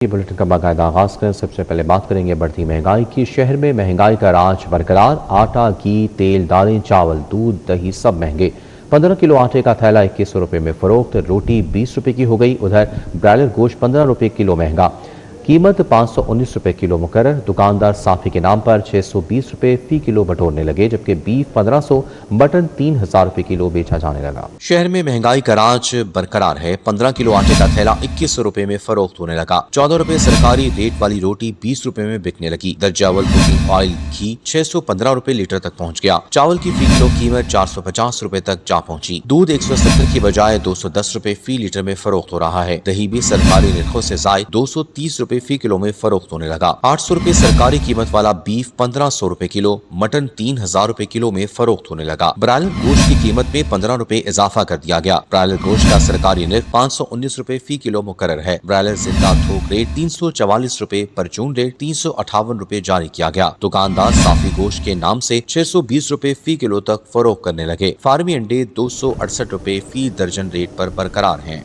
Bulletin का बाकायदा आगाज करें। सबसे पहले बात करेंगे बढ़ती महंगाई की। शहर में महंगाई का राज बरकरार। आटा, घी, तेल, दालें, चावल, दूध, दही सब महंगे। 15 किलो आटे का थैला 2100 रुपये में फरोख्त। रोटी 20 रुपये की हो गई। उधर ब्रायलर गोश्त 15 रुपये किलो महंगा। कीमत 519 रुपये किलो मुकर्रर। दुकानदार साफी के नाम पर 620 रुपये फी किलो बटोरने लगे, जबकि बीफ 1500, मटन 3000 रुपये किलो बेचा जाने लगा। शहर में महंगाई का राज बरकरार है। 15 किलो आटे का थैला 2100 रुपये में फरोख्त होने लगा। 14 रुपये सरकारी रेट वाली रोटी 20 रुपये में बिकने लगी। दर्जावल कुकिंग ऑयल घी 615 रुपये लीटर तक पहुँच गया। चावल की फी किलो कीमत 450 रुपये तक जा पहुंची। दूध 170 की बजाय 210 रुपये फी लीटर में फरोख्त हो रहा है। दही भी सरकारी निर्खों से जायद 230 रुपये फी किलो में फरोख्त होने लगा। 800 रुपये सरकारी कीमत वाला बीफ 1500 रुपये किलो, मटन 3000 रुपये किलो में फरोख्त होने लगा। ब्रायलर गोश्त की कीमत में 15 रुपये इजाफा कर दिया गया। ब्रायलर गोश्त का सरकारी निर्ख 519 रुपये फी किलो मुकर्रर है। ब्रायलर जिंदा थोक रेट 344 रुपये, परचून रेट 358 रुपये जारी किया गया। दुकानदार साफी गोश्त के नाम से 620 रुपये फी किलो तक फरोख्त करने लगे। फार्मी अंडे 268 रुपये फी दर्जन रेट पर बरकरार हैं।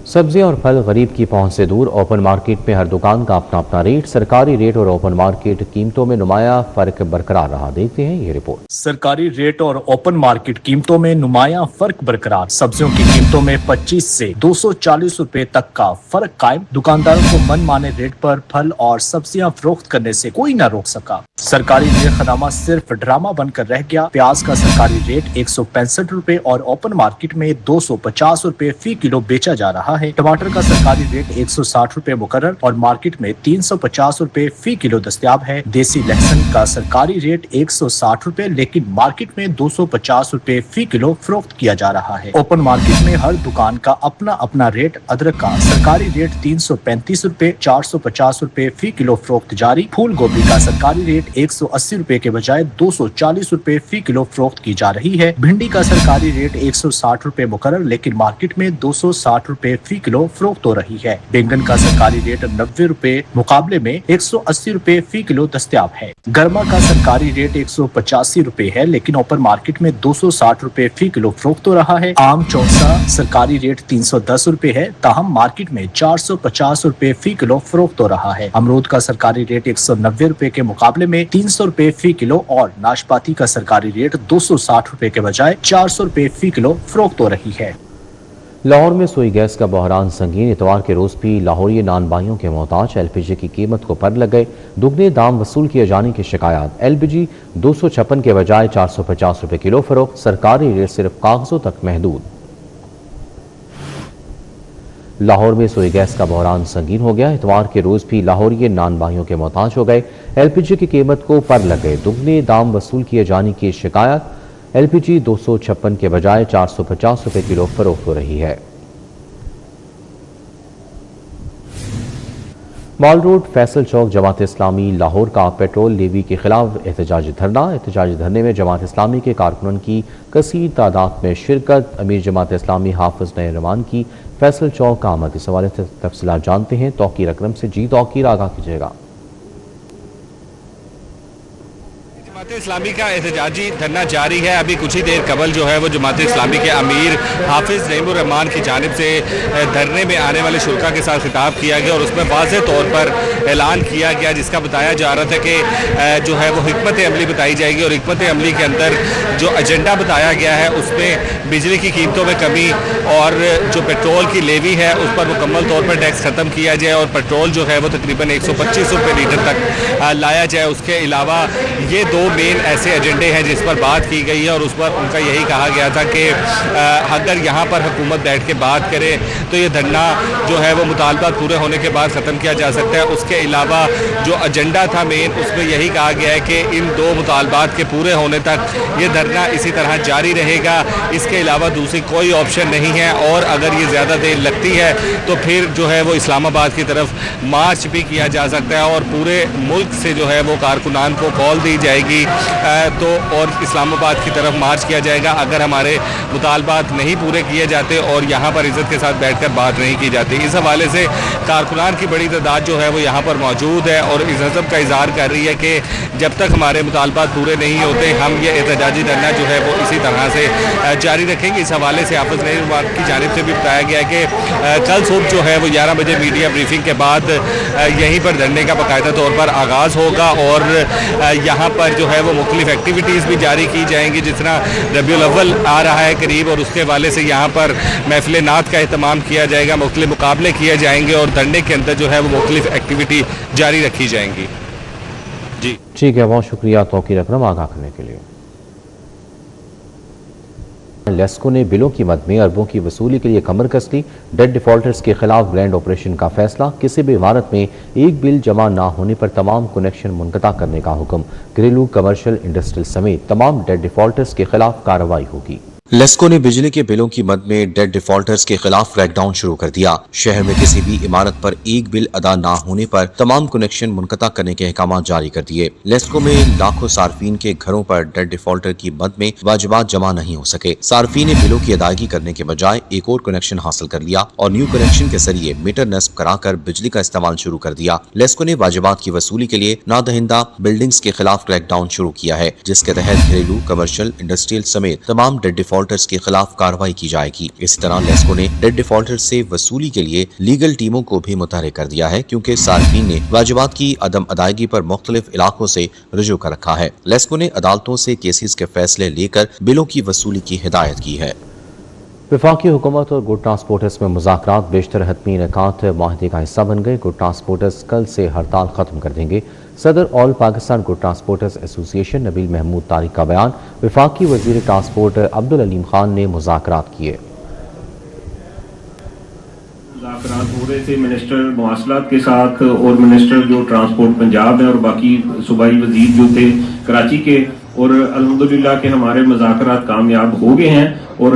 सब्जी और फल गरीब की पहुंच से दूर। ओपन मार्केट में हर दुकान का अपना अपना रेट। सरकारी रेट और ओपन मार्केट कीमतों में नुमाया फर्क बरकरार रहा। देखते हैं ये रिपोर्ट। सरकारी रेट और ओपन मार्केट कीमतों में नुमाया फर्क बरकरार। सब्जियों की कीमतों में 25 से 240 रुपए तक का फर्क कायम। दुकानदारों को मनमाने रेट पर फल और सब्जियां फरोख्त करने से कोई न रोक सका। सरकारी रेखनामा सिर्फ ड्रामा बनकर रह गया। प्याज का सरकारी रेट 165 रुपए और ओपन मार्केट में 250 रुपए फी किलो बेचा जा रहा है। टमाटर का सरकारी रेट 160 रुपए मुकर्रर और मार्केट में 350 रुपए फी किलो दस्तयाब है। देसी लहसुन का सरकारी रेट 160 रुपए लेकिन मार्केट में 250 रुपए फी किलो फरोख्त किया जा रहा है। ओपन मार्केट में हर दुकान का अपना अपना रेट। अदरक का सरकारी रेट 335 रुपए 450 रुपए फी किलो फरोख्त जारी। फूल गोभी का सरकारी रेट 180 रुपए के बजाय 240 रुपए फी किलो फरोख्त की जा रही है। भिंडी का सरकारी रेट 160 रुपए मुकर्रर लेकिन मार्केट में 260 रुपए फी किलो फरोख्त हो रही है। बैंगन का सरकारी रेट 90 रुपए मुकाबले में 180 रुपए फी किलो दस्तयाब है। गर्मा का सरकारी रेट 185 रुपए है लेकिन ओपन मार्केट में 260 रुपए फी किलो फरोख्त हो रहा है। आम चौसा सरकारी रेट 310 रुपए है ताहम मार्केट में 450 रुपए फी किलो फरोख्त हो रहा है। अमरूद का सरकारी रेट 190 रुपए के मुकाबले में 300 रुपए फी किलो और नाशपाती का सरकारी रेट 260 रुपए के बजाय 400 रुपए फी किलो फरोख्त हो रही है। लाहौर में सोई गैस का बहरान संगीन। इतवार के रोज भी लाहौरी नानबाइयों के मोहताज। एलपीजी की कीमत को पर लग गए। दुगने दाम वसूल किए जाने की शिकायत। एलपीजी 256 के बजाय 450 रुपए किलो फरोख्त। सरकारी रेट सिर्फ कागजों तक महदूद। लाहौर में सोई गैस का बहरान संगीन हो गया। इतवार के रोज भी लाहौरी नानबाइयों के मोहताज हो गए। एलपीजी की कीमत को पर लग गए। दुगने दाम वसूल किए जाने की शिकायत। एलपीजी 256 के बजाय 450 रुपए किलो फरोख्त हो रही है। मॉल रोड फैसल चौक जमात इस्लामी लाहौर का पेट्रोल लेवी के खिलाफ एहतजाजी धरना। एहतजाजी धरने में जमात इस्लामी के कारकुनों की कसीर तादाद में शिरकत। अमीर जमात इस्लामी हाफिज नए रमान की फैसल चौक का आमद। इस हवाले से तफसीलात जानते हैं तौकीर अकरम से। जी तौकीर, आगाह कीजिएगा। जमात इस्लामी का एहतजाजी धरना जारी है। अभी कुछ ही देर कबल जो है वो जमात इस्लामी के अमीर हाफिज नईमुर रहमान की जानिब से धरने में आने वाले शुल्का के साथ खिताब किया गया और उसमें वाज़ेह तौर पर ऐलान किया गया जिसका बताया जा रहा था कि जो है वो हिकमत अमली बताई जाएगी और हिकमत अमली के अंदर जो एजेंडा बताया गया है उसमें बिजली की कीमतों में कमी और जो पेट्रोल की लेवी है उस पर मुकम्मल तौर पर टैक्स ख़त्म किया जाए और पेट्रोल जो है वो तकरीबन 125 रुपये लीटर तक लाया जाए। उसके अलावा ये दो मेन ऐसे एजेंडे हैं जिस पर बात की गई है और उस पर उनका यही कहा गया था कि अगर यहाँ पर हुकूमत बैठ के बात करे तो ये धरना जो है वो मुतालबा पूरे होने के बाद ख़त्म किया जा सकता है। उसके अलावा जो एजेंडा था मेन उसमें यही कहा गया है कि इन दो मुतालबात के पूरे होने तक ये धरना इसी तरह जारी रहेगा। इसके अलावा दूसरी कोई ऑप्शन नहीं है और अगर ये ज़्यादा देर लगती है तो फिर जो है वो इस्लामाबाद की तरफ मार्च भी किया जा सकता है और पूरे मुल्क से जो है वो कारकुनान को कॉल दी जाएगी तो اور اسلام آباد کی طرف مارچ کیا جائے گا اگر ہمارے مطالبات نہیں پورے کیے جاتے اور یہاں پر عزت کے ساتھ بیٹھ کر بات نہیں کی جاتی. اس حوالے سے کارکنان کی بڑی تعداد جو ہے وہ یہاں پر موجود ہے اور اس عزم کا اظہار کر رہی ہے کہ جب تک ہمارے مطالبات پورے نہیں ہوتے ہم یہ احتجاجی دھرنا جو ہے وہ اسی طرح سے جاری رکھیں گے. اس حوالے سے حافظ نعیم الرحمان کی جانب سے بھی بتایا گیا ہے کہ کل صبح جو ہے وہ 11 بجے میڈیا بریفنگ کے بعد یہیں پر دھرنے کا باقاعدہ طور پر آغاز ہوگا اور یہاں پر جو ہے وہ مختلف ایکٹیویٹیز بھی جاری کی جائیں گی. جس طرح ربیع الاول آ رہا ہے قریب اور اس کے حوالے سے یہاں پر محفل نعت کا اہتمام کیا جائے گا, مختلف مقابلے کیے جائیں گے اور دھرنے کے اندر جو ہے وہ مختلف ایکٹیویٹی جاری رکھی جائیں گی. جی ٹھیک ہے, بہت شکریہ توقیر اکرم آگاہ کرنے کے لیے. لیسکو نے بلوں کی مد میں اربوں کی وصولی کے لیے کمر کس لی. ڈیٹ ڈیفالٹرز کے خلاف گرینڈ آپریشن کا فیصلہ. کسی بھی عمارت میں ایک بل جمع نہ ہونے پر تمام کنیکشن منقطع کرنے کا حکم. گھریلو, کمرشل, انڈسٹریل سمیت تمام ڈیٹ ڈیفالٹرز کے خلاف کارروائی ہوگی. لیسکو نے بجلی کے بلوں کی مد میں ڈیٹ ڈیفالٹرز کے خلاف کریک ڈاؤن شروع کر دیا. شہر میں کسی بھی عمارت پر ایک بل ادا نہ ہونے پر تمام کنیکشن منقطع کرنے کے احکامات جاری کر دیے. لیسکو میں لاکھوں صارفین کے گھروں پر ڈیٹ ڈیفالٹر کی مد میں واجبات جمع نہیں ہو سکے. صارفین نے بلوں کی ادائیگی کرنے کے بجائے ایک اور کنیکشن حاصل کر لیا اور نیو کنیکشن کے ذریعے میٹر نصب کرا کر بجلی کا استعمال شروع کر دیا. لیسکو نے واجبات کی وصولی کے لیے نادہندہ بلڈنگز کے خلاف کریک ڈاؤن شروع کیا ہے, جس کے تحت گھریلو, کمرشل, انڈسٹریل سمیت تمام ڈیٹ ڈیفالٹرز کے خلاف کارروائی کی جائے گی. اسی طرح لیسکو نے ڈیٹ ڈیفالٹر سے وصولی کے لیے لیگل ٹیموں کو بھی متحرک کر دیا ہے, کیونکہ صارفین نے واجبات کی عدم ادائیگی پر مختلف علاقوں سے رجوع کر رکھا ہے. لیسکو نے عدالتوں سے کیسز کے فیصلے لے کر بلوں کی وصولی کی ہدایت کی ہے. وفاقی حکومت اور گڈ ٹرانسپورٹرز میں مذاکرات بیشتر حتمی نکات معاہدے کا حصہ بن گئے. گڈ ٹرانسپورٹرز کل سے ہڑتال ختم کر دیں گے. صدر آل پاکستان گڈ ٹرانسپورٹرز ایسوسی ایشن نبیل محمود طارق کا بیان. وفاقی وزیر ٹرانسپورٹ عبدالعلیم خان نے مذاکرات کیے. مذاکرات ہو رہے تھے منسٹر مواصلات کے ساتھ اور منسٹر جو ٹرانسپورٹ پنجاب ہے اور باقی صوبائی وزیر جو تھے کراچی کے, اور الحمدللہ کہ ہمارے مذاکرات کامیاب ہو گئے ہیں اور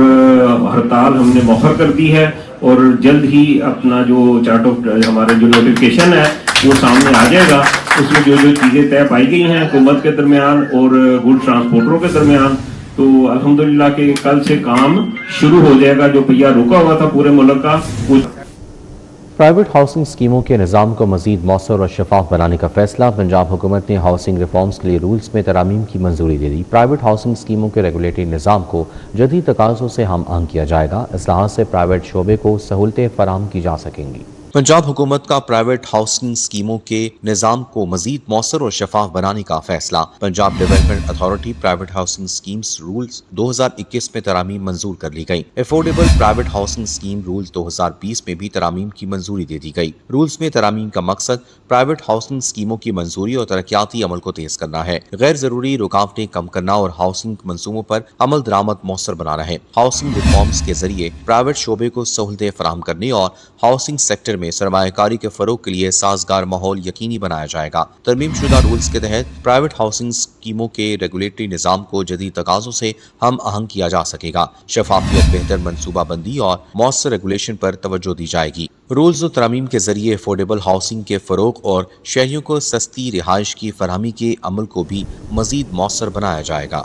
ہڑتال ہم نے مؤخر کر دی ہے اور جلد ہی اپنا جو چارٹ آف ہمارے جو نوٹیفکیشن ہے وہ سامنے آ جائے گا. اس میں جو چیزیں طے پائی گئی ہیں حکومت کے درمیان اور گڈ ٹرانسپورٹروں کے درمیان, تو الحمدللہ کہ کل سے کام شروع ہو جائے گا. جو پہیا رکا ہوا تھا پورے ملک کا. پرائیویٹ ہاؤسنگ اسکیموں کے نظام کو مزید مؤثر اور شفاف بنانے کا فیصلہ. پنجاب حکومت نے ہاؤسنگ ریفارمز کے لیے رولز میں ترامیم کی منظوری دے دی. پرائیویٹ ہاؤسنگ اسکیموں کے ریگولیٹری نظام کو جدید تقاضوں سے ہم آہنگ کیا جائے گا. اصلاحات سے پرائیویٹ شعبے کو سہولتیں فراہم کی جا سکیں گی. پنجاب حکومت کا پرائیویٹ ہاؤسنگ اسکیموں کے نظام کو مزید مؤثر اور شفاف بنانے کا فیصلہ. Punjab development authority private housing schemes rules 2021 میں ترامیم منظور کر لی گئی. Affordable private housing scheme rules 2020 میں بھی ترامیم کی منظوری دے دی گئی. رولز میں ترامیم کا مقصد پرائیویٹ ہاؤسنگ اسکیموں کی منظوری اور ترقیاتی عمل کو تیز کرنا ہے, غیر ضروری رکاوٹیں کم کرنا اور ہاؤسنگ منصوبوں پر عمل درآمد مؤثر بنانا ہے. ہاؤسنگ ریفارمز کے ذریعے پرائیویٹ شعبے کو سہولتیں فراہم کرنے اور ہاؤسنگ سیکٹر میں سرمایہ کاری کے فروغ کے لیے سازگار ماحول یقینی بنایا جائے گا. ترمیم شدہ رولز کے تحت پرائیویٹ ہاؤسنگ اسکیموں کے ریگولیٹری نظام کو جدید تقاضوں سے ہم آہنگ کیا جا سکے گا. شفافیت, بہتر منصوبہ بندی اور مؤثر ریگولیشن پر توجہ دی جائے گی. رولز و ترامیم کے ذریعے افورڈیبل ہاؤسنگ کے فروغ اور شہریوں کو سستی رہائش کی فراہمی کے عمل کو بھی مزید مؤثر بنایا جائے گا.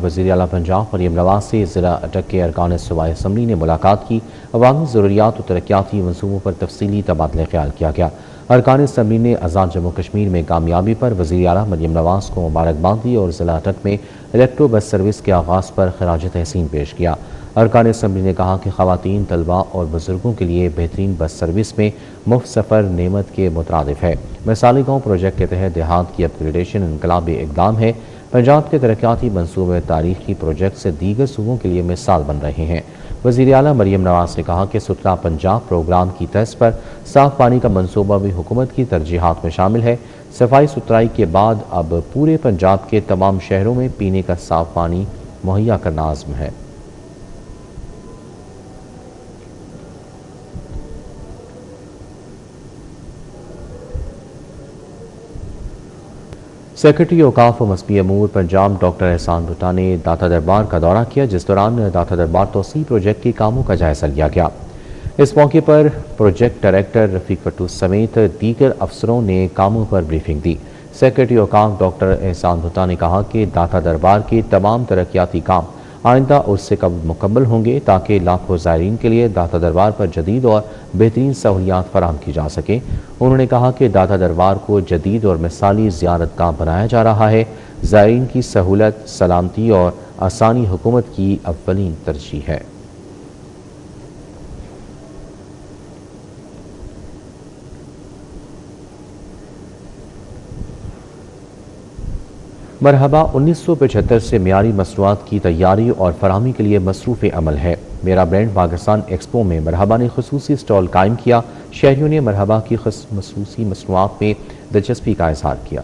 وزیر اعلیٰ پنجاب مریم نواز سے ضلع اٹک کے ارکان صوبائی اسمبلی نے ملاقات کی. عوامی ضروریات و ترقیاتی منصوبوں پر تفصیلی تبادلہ خیال کیا گیا. ارکان اسمبلی نے آزاد جموں کشمیر میں کامیابی پر وزیر اعلیٰ مریم نواز کو مبارکباد دی اور ضلع اٹک میں الیکٹرو بس سروس کے آغاز پر خراج تحسین پیش کیا. ارکان اسمبلی نے کہا کہ خواتین, طلباء اور بزرگوں کے لیے بہترین بس سروس میں مفت سفر نعمت کے مترادف ہے. مثالی گاؤں پروجیکٹ کے تحت دیہات کی اپگریڈیشن انقلابی اقدام ہے. پنجاب کے ترقیاتی منصوبے تاریخی پروجیکٹ سے دیگر صوبوں کے لیے مثال بن رہے ہیں. وزیر اعلیٰ مریم نواز نے کہا کہ سترہ پنجاب پروگرام کی طرز پر صاف پانی کا منصوبہ بھی حکومت کی ترجیحات میں شامل ہے. صفائی ستھرائی کے بعد اب پورے پنجاب کے تمام شہروں میں پینے کا صاف پانی مہیا کرنا عزم ہے. سیکرٹری اوقاف و مذہبی امور پنجاب ڈاکٹر احسان بھٹا نے داتا دربار کا دورہ کیا, جس دوران داتا دربار توسیع پروجیکٹ کے کاموں کا جائزہ لیا گیا. اس موقع پر پروجیکٹ ڈائریکٹر رفیق وٹو سمیت دیگر افسروں نے کاموں پر بریفنگ دی. सेक्रेटरी औकाफ डॉक्टर एहसान भुट्टा ने कहा कि दाता दरबार के तमाम तरक्याती काम आइंदा उससे कब मुकम्मल होंगे ताकि लाखों ज़ायरीन के लिए दाता दरबार पर जदीद और बेहतरीन सहूलियात फराहम की जा सकें। उन्होंने कहा कि दाता दरबार को जदीद और मिसाली ज़ियारत गाह बनाया जा रहा है। ज़ायरीन की सहूलत, सलामती और आसानी हुकूमत की अव्वलीन तरजीह है। मरहबा 1975 से मियारी मसनूआत की तैयारी और फराहमी के लिए मसरूफ़ अमल है। मेरा ब्रांड पाकिस्तान एक्सपो में मरहबा ने खुसूसी स्टॉल कायम किया। शहरियों ने मरहबा की खसूसी मसनूआत में दिलचस्पी का इजहार किया।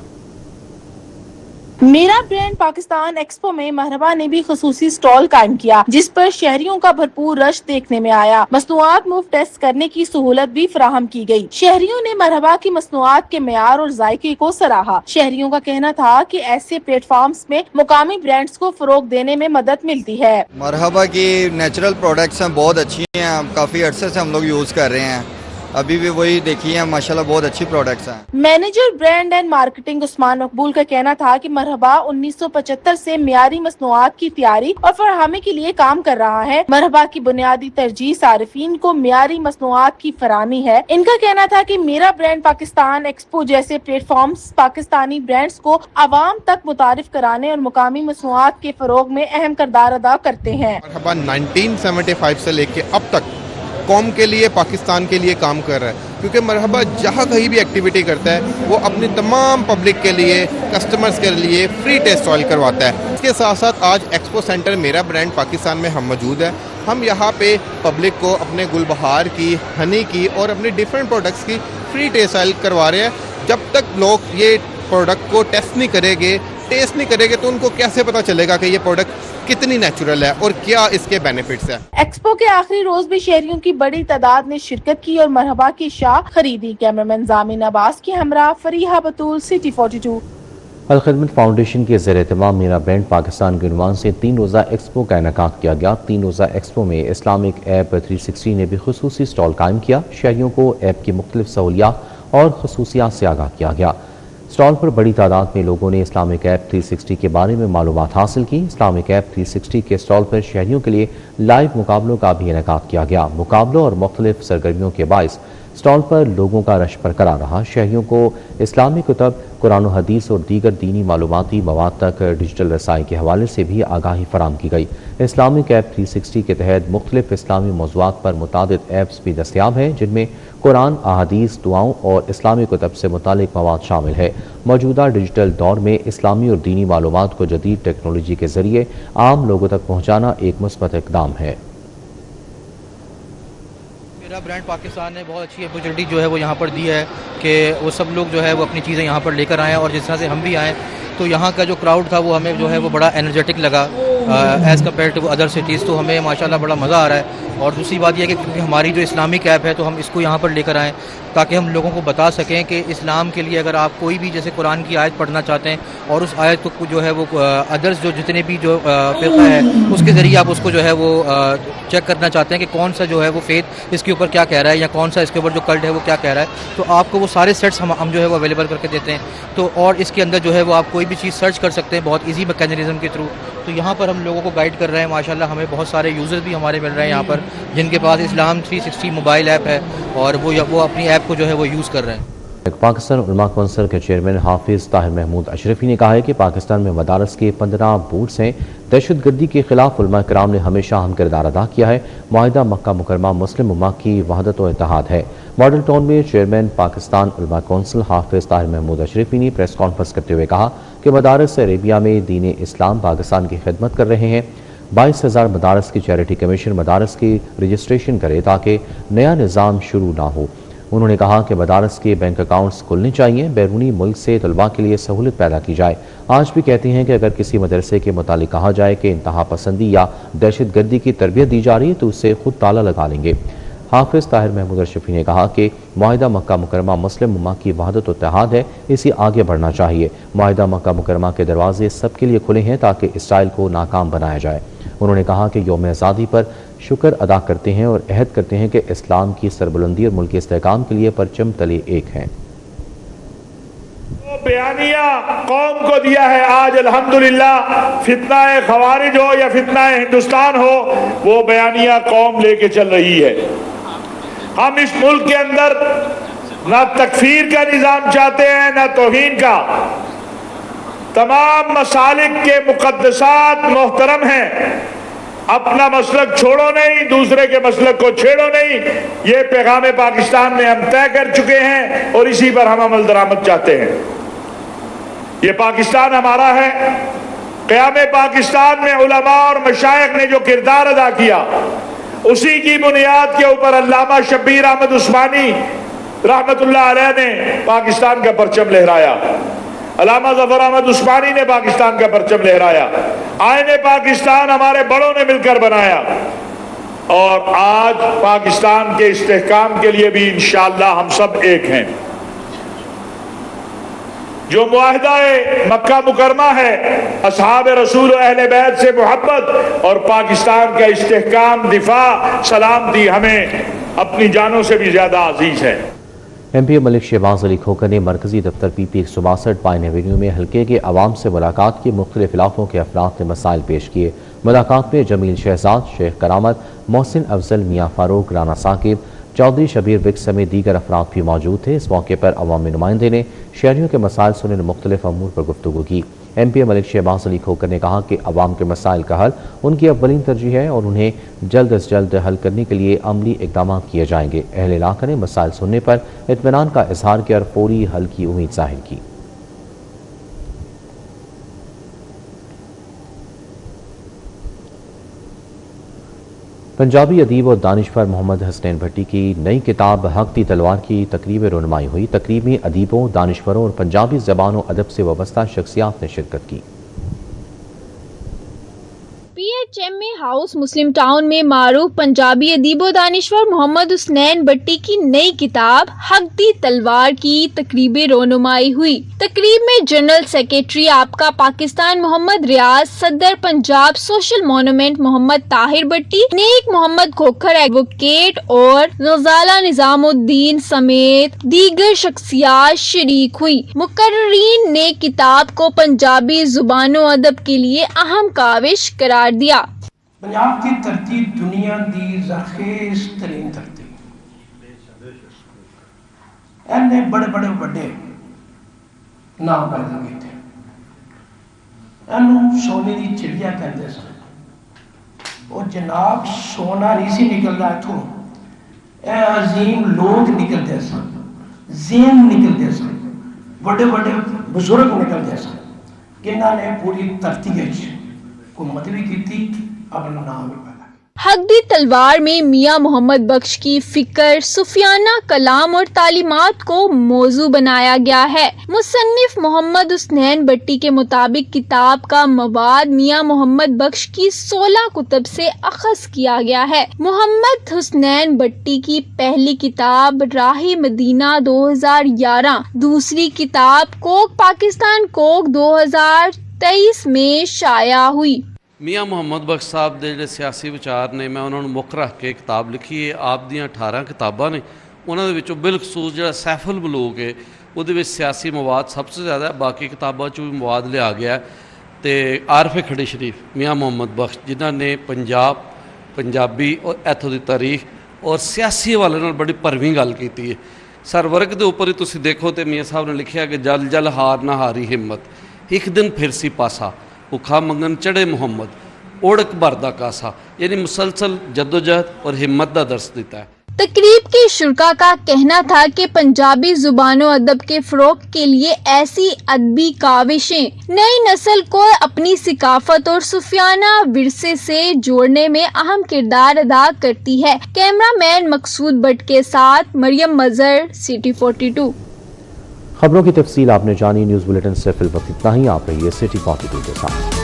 मेरा ब्रांड पाकिस्तान एक्सपो में मरहबा ने भी खसूसी स्टॉल कायम किया, जिस पर शहरियों का भरपूर रश देखने में आया। मसनूआत मुफ्त टेस्ट करने की सहूलत भी फराहम की गई। शहरियों ने मरहबा की मसनूआत के मेयार और जायके को सराहा। शहरियों का कहना था कि ऐसे प्लेटफॉर्म्स में मुकामी ब्रांड्स को फरोग देने में मदद मिलती है। मरहबा की नेचुरल प्रोडक्ट्स हैं, बहुत अच्छी हैं, काफी अरसे से हम लोग यूज कर रहे हैं, अभी भी वही देखी है, माशाल्लाह बहुत अच्छी प्रोडक्ट्स हैं। Manager brand and marketing Usman मकबूल का कहना था कि मरहबा 1975 से मियारी मसनूआत की तैयारी और फराहमी के लिए काम कर रहा है। मरहबा की बुनियादी तरजीह सारिफीन को मियारी मसनूआत की फराहमी है। इनका कहना था कि मेरा ब्रांड पाकिस्तान एक्सपो जैसे प्लेटफॉर्म्स पाकिस्तानी ब्रांड्स को आवाम तक मुतारिफ कराने और मुकामी मसनूआत के फरोग में अहम किरदार अदा करते हैं। मरहबा 1975 से लेके अब तक कौम के लिए, पाकिस्तान के लिए काम कर रहा है, क्योंकि मरहबा जहाँ कहीं भी एक्टिविटी करता है वो अपनी तमाम पब्लिक के लिए, कस्टमर्स के लिए फ्री टेस्ट ऑयल करवाता है। इसके साथ साथ आज एक्सपो सेंटर मेरा ब्रांड पाकिस्तान में हम मौजूद है। हम यहाँ पे पब्लिक को अपने गुलबहार की, हनी की और अपने डिफरेंट प्रोडक्ट्स की फ्री टेस्ट ऑयल करवा रहे हैं। जब तक लोग ये प्रोडक्ट को टेस्ट नहीं करेंगे, टेस्ट नहीं करेंगे, तो उनको कैसे पता चलेगा कि ये प्रोडक्ट कितनी नेचुरल है और क्या इसके बेनिफिट्स हैं। एक्सपो के आखिरी रोज भी शहरियों की बड़ी तादाद ने शिरकत की और मरहबा की शाह खरीदी। कैमरामैन जामिन अब्बास के हमरा फरीहा बतूल, सिटी 42। अल खिदमत फाउंडेशन के ज़ेर एहतमाम मेरा ब्रांड पाकिस्तान के उन्वान से 3 रोज़ा एक्सपो का इनेकाद किया गया। 3 रोज़ा एक्सपो में इस्लामिक ऐप 360 ने भी खुसूसी स्टॉल कायम किया। शहरियों को ऐप की मुख्तलिफ सहूलियात और खसूसियात से आगाह किया गया। स्टॉल पर बड़ी तादाद में लोगों ने इस्लामिक ऐप 360 के बारे में मालूमात हासिल की। इस्लामिक ऐप 360 के स्टॉल पर शहरियों के लिए लाइव मुकाबलों का भी इनेकाद किया गया। मुकाबलों और मुख्तलिफ सरगर्मियों के बायस स्टॉल पर लोगों का रश बरकरार रहा। शहरियों को इस्लामी कुतब, कुरान हदीस और दीगर दीनी मालूमाती मवाद तक डिजिटल रसाई के हवाले से भी आगाही फराहम की गई। इस्लामिक ऐप 360 के तहत मुख्तलिफ इस्लामी मौज़ूआत पर मुतादिद ऐप्स भी दस्तियाब हैं, जिनमें कुरान, अहादीस, दुआओं और इस्लामी कुतब से मुतालिक मवाद शामिल है। मौजूदा डिजिटल दौर में इस्लामी और दीनी मालूमात को जदीद टेक्नोलॉजी के जरिए आम लोगों तक पहुँचाना एक मुस्बत इक़दाम है। मेरा ब्रांड पाकिस्तान ने बहुत अच्छी अपॉर्चुनिटी जो है वो यहाँ पर दी है कि वो सब लोग जो है वो अपनी चीज़ें यहाँ पर लेकर आएँ, और जिस तरह से हम भी आएँ तो यहाँ का जो क्राउड था वो हमें जो है वो बड़ा एनर्जेटिक लगा as compare to other cities. तो हमें माशाल्लाह बड़ा मज़ा आ रहा है। और दूसरी बात यह है कि क्योंकि हमारी जो इस्लामिक ऐप है तो हम इसको यहाँ पर लेकर आएँ ताकि हम लोगों को बता सकें कि इस्लाम के लिए अगर आप कोई भी जैसे कुरान की आयत पढ़ना चाहते हैं और उस आयत को जो है वो अदर्स जो जितने भी जो फ़िक़्ह है उसके ज़रिए आप उसको जो है वो चेक करना चाहते हैं कि कौन सा जो है वो फेथ इसके ऊपर क्या कह रहा है या कौन सा इसके ऊपर जो कल्ट है वो क्या कह रहा है, तो आपको वो सारे सेट्स हम जो है वो अवेलेबल करके देते हैं। तो और इसके अंदर जो है वो आप कोई भी चीज़ सर्च कर सकते हैं बहुत ईजी मैकेनिज़्म के थ्रू। तो यहाँ पर हम लोगों को गाइड कर रहे हैं। माशाल्लाह हमें बहुत सारे यूज़र्स भी हमारे मिल रहे हैं यहाँ पर जिनके पास इस्लाम 360 मोबाइल ऐप है और वो अपनी ऐप को जो है वो यूज़ कर रहे हैं। पाकिस्तान उलमा कौंसिल के चेयरमैन हाफिज़ ताहिर महमूद अशरफी ने कहा है कि पाकिस्तान में मदारस के 15 बोर्ड्स हैं। दहशतगर्दी के खिलाफ उलमा कराम ने हमेशा अहम किरदार अदा किया है। मुआहिदा मक्का मुकरमा मुस्लिम उम्मा की वहदत और इत्तेहाद है। मॉडल टाउन में चेयरमैन पाकिस्तान उलमा कौंसिल हाफिज़ ताहिर महमूद अशरफी ने प्रेस कॉन्फ्रेंस करते हुए कहा कि मदारस अरेबिया में दीन इस्लाम पाकिस्तान की खिदमत कर रहे हैं। 22,000 मदारस की चैरिटी कमीशन मदारस की रजिस्ट्रेशन करे ताकि नया निज़ाम शुरू ना हो। उन्होंने कहा कि मदारस के बैंक अकाउंट्स खुलने चाहिए, बैरूनी मुल्क से तलबा के लिए सहूलत पैदा की जाए। आज भी कहते हैं कि अगर किसी मदरसे के मुतालिक कहा जाए कि इंतहा पसंदी या दहशत गर्दी की तरबियत दी जा रही है तो उससे खुद ताला लगा लेंगे। हाफिज़ ताहिर महमूद अशरफी ने कहा कि मुआहिदा मक्का मुकरमा मुस्लिम उम्मा की वहदत और इत्तेहाद है, इसे आगे बढ़ना चाहिए। मुआहिदा मक्का मुकरमा के दरवाजे सबके लिए खुले हैं ताकि इसराइल को नाकाम बनाया जाए। उन्होंने कहा कि यौम आज़ादी पर शुक्र अदा करते हैं और अहद करते हैं कि इस्लाम की सरबुलंदी और मुल्की इस्तेहकाम के लिए परचम तले एक हैं। بیانیہ قوم کو دیا ہے، آج الحمدللہ فتنہ خوارج ہو یا فتنہ ہندوستان ہو، وہ بیانیہ قوم لے کے چل رہی ہے۔ ہم اس ملک کے اندر نہ تکفیر کا نظام چاہتے ہیں نہ توہین کا، تمام مسالک کے مقدسات محترم ہیں، اپنا مسلک چھوڑو نہیں، دوسرے کے مسلک کو چھیڑو نہیں، یہ پیغام پاکستان میں ہم طے کر چکے ہیں اور اسی پر ہم عمل درآمد چاہتے ہیں۔ یہ پاکستان ہمارا ہے۔ قیام پاکستان میں علماء اور مشائخ نے جو کردار ادا کیا، اسی کی بنیاد کے اوپر علامہ شبیر احمد عثمانی رحمت اللہ علیہ نے پاکستان کا پرچم لہرایا، علامہ ظفر احمد عثمانی نے پاکستان کا پرچم لہرایا، آئین پاکستان ہمارے بڑوں نے مل کر بنایا، اور آج پاکستان کے استحکام کے لیے بھی انشاءاللہ ہم سب ایک ہیں۔ جو معاہدہ مکہ مکرمہ ہے، اصحاب رسول و اہل بیت سے محبت اور پاکستان کا استحکام، دفاع، سلامتی ہمیں اپنی جانوں سے بھی زیادہ عزیز ہے۔ ایم پی اے ملک شہباز علی کھوکھر نے مرکزی دفتر پی پی 162 پائن ایوینیو میں حلقے کے عوام سے ملاقات کی۔ مختلف علاقوں کے افراد نے مسائل پیش کیے۔ ملاقات میں جمیل شہزاد، شیخ کرامت، محسن افضل، میاں فاروق، رانا ثاقب، چودھری شبیر وک سمیت دیگر افراد بھی موجود تھے۔ اس موقع پر عوامی نمائندے نے شہریوں کے مسائل سنے، مختلف امور پر گفتگو کی۔ ایم پی اے ملک شہباز علی کھوکھر نے کہا کہ عوام کے مسائل کا حل ان کی اولین ترجیح ہے اور انہیں جلد از جلد حل کرنے کے لیے عملی اقدامات کیے جائیں گے۔ اہل علاقہ نے مسائل سننے پر اطمینان کا اظہار کیا اور فوری حل کی امید ظاہر کی۔ پنجابی ادیب اور دانشور محمد حسنین بھٹی کی نئی کتاب حق دی تلوار کی تقریب رونمائی ہوئی۔ تقریب میں ادیبوں، دانشوروں اور پنجابی زبان و ادب سے وابستہ شخصیات نے شرکت کی۔ P H M A house Muslim Town میں معروف پنجابی ادیب و دانشور محمد حسنین بھٹی کی نئی کتاب حق دی تلوار کی تقریب رونمائی ہوئی۔ تقریب میں جنرل سیکریٹری آبکا پاکستان محمد ریاض، صدر پنجاب سوشل مونومنٹ محمد طاہر بھٹی، نیک محمد کھوکھر ایڈوکیٹ اور غزالہ نظام الدین سمیت دیگر شخصیات شریک ہوئی۔ مقررین نے کتاب کو پنجابی زبان و ادب کے لیے اہم کاوش قرار دیا۔ پنجاب کی دھرتی دنیا دی زرخیز ترین دھرتی، اینے بڑے بڑے بڑے نام پیدا کیتے، اینو سونے دی چڑیا کہتے سن۔ وہ جناب سونا نہیں سی نکلدا اتھوں، اے عظیم لوگ نکلتے سن، ذہن نکلتے سن، بڑے بڑے بزرگ نکلتے سن، جنہاں نے پوری دھرتی وچ حکومت بھی کی، اپنا نام بھی پیدا۔ حق دی تلوار میں میاں محمد بخش کی فکر، صوفیانہ کلام اور تعلیمات کو موضوع بنایا گیا ہے۔ مصنف محمد حسنین بھٹی کے مطابق کتاب کا مواد میاں محمد بخش کی 16 کتب سے اخذ کیا گیا ہے۔ محمد حسنین بھٹی کی پہلی کتاب راہ مدینہ 2011، دوسری کتاب کوک پاکستان کوک 2023 میں شائع ہوئی۔ میاں محمد بخش صاحب دے جڑے سیاسی ਵਿਚਾਰ نے، میں انہوں نے مک رکھ کے کتاب لکھی ہے۔ آپ دیاں 18 کتاباں نے، انہوں دے وچوں بالخصوص جڑا سیف الملوک ہے وہ دے وچ سیاسی مواد سب سے زیادہ ہے، باقی کتاباں چوں بھی مواد لیا گیا ہے۔ تے عارف کھڑی شریف میاں محمد بخش جنہاں نے پنجاب، پنجابی اور ایتھوں دی تاریخ اور سیاسی حوالے نال بڑی پرویں گل کیتی ہے۔ سرورگ دے اوپر ہی تسی دیکھو تے میاں صاحب نے لکھیا کہ جل جل ہار نہ ہاری ہمت، ایک دن پھر سی پاسا، بھوکھا منگن چڑھے محمد، اوڑک بھردا کاسا، یعنی مسلسل جدوجہد اور ہمت دا درس دیتا ہے۔ تقریب کے شرکا کا کہنا تھا کہ پنجابی زبان و ادب کے فروغ کے لیے ایسی ادبی کاوشیں نئی نسل کو اپنی ثقافت اور صوفیانہ ورثے سے جوڑنے میں اہم کردار ادا کرتی ہے۔ کیمرہ مین مقصود بٹ کے ساتھ مریم مظہر، سٹی 42۔ خبروں کی تفصیل آپ نے جانی۔ نیوز بلیٹن سے فی الوقت اتنا ہی۔ آپ رہیے سٹی 42 کے ساتھ۔